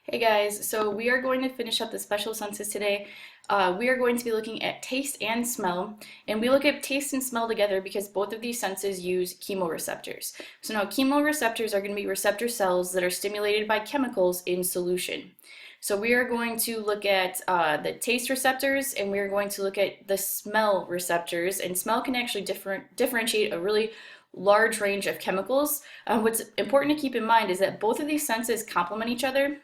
Hey guys, so we are going to finish up the special senses today. We are going to be looking at taste and smell, and we look at taste and smell together because both of these senses use chemoreceptors. So now chemoreceptors are going to be receptor cells that are stimulated by chemicals in solution. So we are going to look at the taste receptors, and we are going to look at the smell receptors, and smell can actually differentiate a really large range of chemicals. What's important to keep in mind is that both of these senses complement each other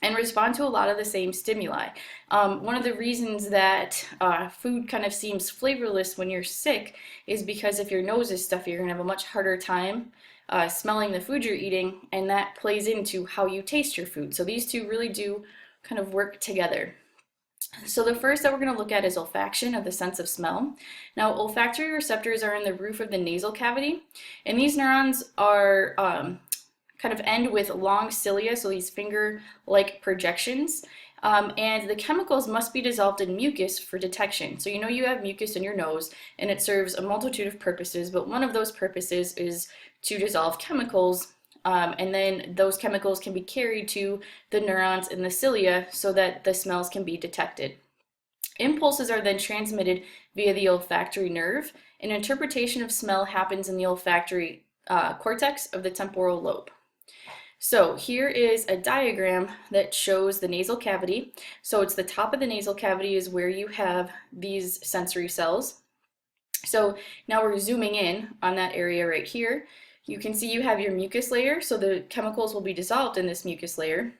and respond to a lot of the same stimuli. One of the reasons that food kind of seems flavorless when you're sick is because if your nose is stuffy, you're gonna have a much harder time smelling the food you're eating, and that plays into how you taste your food. So these two really do kind of work together. So the first that we're going to look at is olfaction, of the sense of smell. Now, olfactory receptors are in the roof of the nasal cavity, and these neurons are kind of end with long cilia, so these finger-like projections. And the chemicals must be dissolved in mucus for detection. So you know you have mucus in your nose, and it serves a multitude of purposes, but one of those purposes is to dissolve chemicals, and then those chemicals can be carried to the neurons in the cilia so that the smells can be detected. Impulses are then transmitted via the olfactory nerve, and interpretation of smell happens in the olfactory cortex of the temporal lobe. So here is a diagram that shows the nasal cavity. So it's the top of the nasal cavity is where you have these sensory cells. So now we're zooming in on that area right here. You can see you have your mucus layer, so the chemicals will be dissolved in this mucus layer.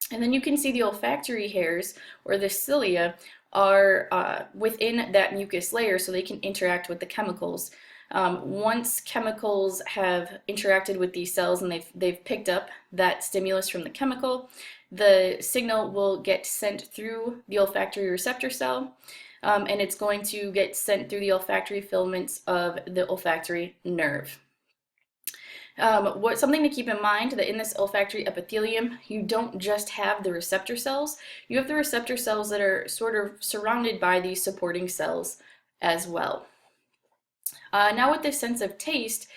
And then you can see the olfactory hairs, or the cilia, are within that mucus layer, so they can interact with the chemicals. Once chemicals have interacted with these cells and they've picked up that stimulus from the chemical, the signal will get sent through the olfactory receptor cell, and it's going to get sent through the olfactory filaments of the olfactory nerve. Something to keep in mind that in this olfactory epithelium, you don't just have the receptor cells, you have the receptor cells that are sort of surrounded by these supporting cells as well. Now with this sense of taste,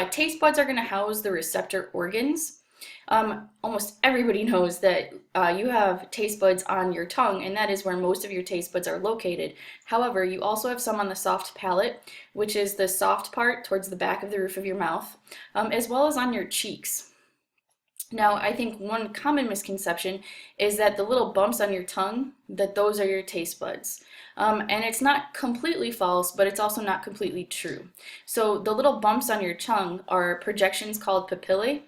taste buds are going to house the receptor organs. Almost everybody knows that you have taste buds on your tongue, and that is where most of your taste buds are located. However, you also have some on the soft palate, which is the soft part towards the back of the roof of your mouth, as well as on your cheeks. Now, I think one common misconception is that the little bumps on your tongue, that those are your taste buds. And it's not completely false, but it's also not completely true. So the little bumps on your tongue are projections called papillae.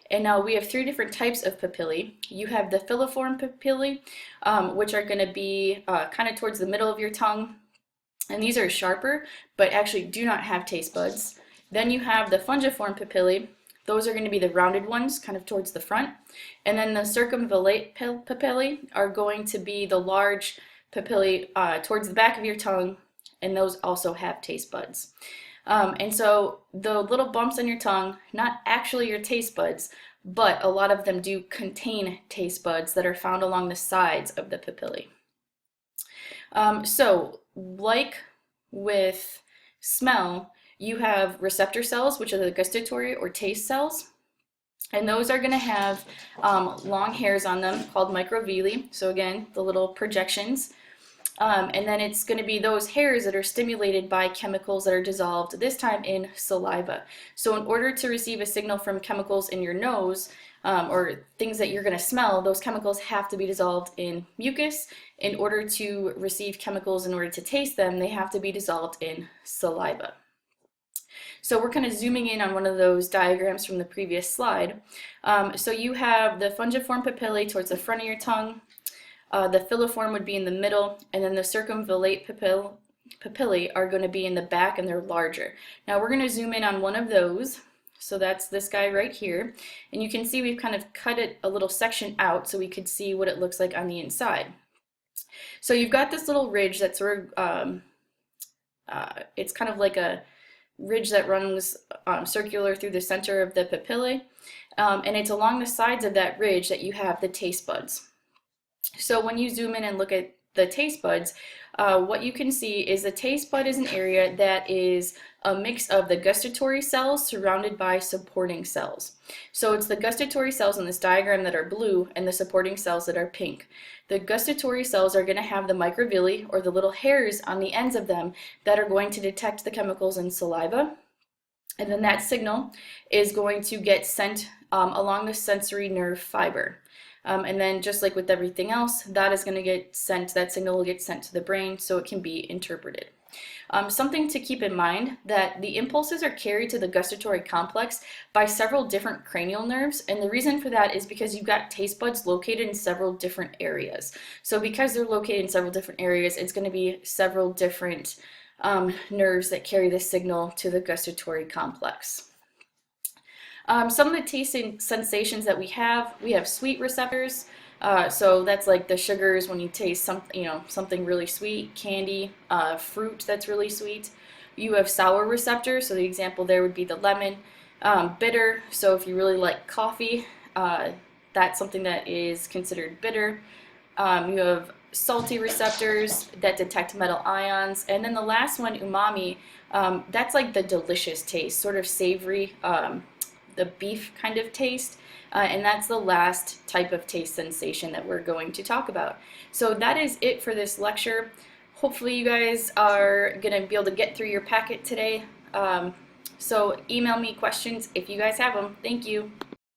And now we have three different types of papillae. You have the filiform papillae, which are going to be kind of towards the middle of your tongue. And these are sharper, but actually do not have taste buds. Then you have the fungiform papillae. Those are going to be the rounded ones, kind of towards the front. And then the circumvallate papillae are going to be the large papillae towards the back of your tongue, and those also have taste buds. And so the little bumps on your tongue, not actually your taste buds, but a lot of them do contain taste buds that are found along the sides of the papillae. So like with smell, you have receptor cells, which are the gustatory or taste cells, and those are going to have long hairs on them called microvilli. So again, the little projections. And then it's going to be those hairs that are stimulated by chemicals that are dissolved, this time in saliva. So in order to receive a signal from chemicals in your nose, or things that you're going to smell, those chemicals have to be dissolved in mucus. In order to receive chemicals, in order to taste them, they have to be dissolved in saliva. So we're kind of zooming in on one of those diagrams from the previous slide. So you have the fungiform papillae towards the front of your tongue, the filiform would be in the middle, and then the circumvallate papillae are going to be in the back, and they're larger. Now we're going to zoom in on one of those. So that's this guy right here, and you can see we've kind of cut it a little section out so we could see what it looks like on the inside. So you've got this little ridge that's sort of, it's kind of like a ridge that runs circular through the center of the papillae, and it's along the sides of that ridge that you have the taste buds. So when you zoom in and look at the taste buds, what you can see is the taste bud is an area that is a mix of the gustatory cells surrounded by supporting cells. So it's the gustatory cells in this diagram that are blue and the supporting cells that are pink. The gustatory cells are going to have the microvilli, or the little hairs on the ends of them, that are going to detect the chemicals in saliva. And then that signal is going to get sent along the sensory nerve fiber. And then just like with everything else, that is going to get sent, that signal will get sent to the brain so it can be interpreted. Something to keep in mind, that the impulses are carried to the gustatory complex by several different cranial nerves, and the reason for that is because you've got taste buds located in several different areas. So because they're located in several different areas, it's going to be several different nerves that carry the signal to the gustatory complex. Some of the taste sensations that we have sweet receptors. So that's like the sugars when you taste something really sweet, candy, fruit that's really sweet. You have sour receptors, so the example there would be the lemon. Bitter, so if you really like coffee, that's something that is considered bitter. You have salty receptors that detect metal ions, and then the last one, umami, that's like the delicious taste, sort of savory, the beef kind of taste, and that's the last type of taste sensation that we're going to talk about. So that is it for this lecture. Hopefully you guys are going to be able to get through your packet today. So email me questions if you guys have them. Thank you.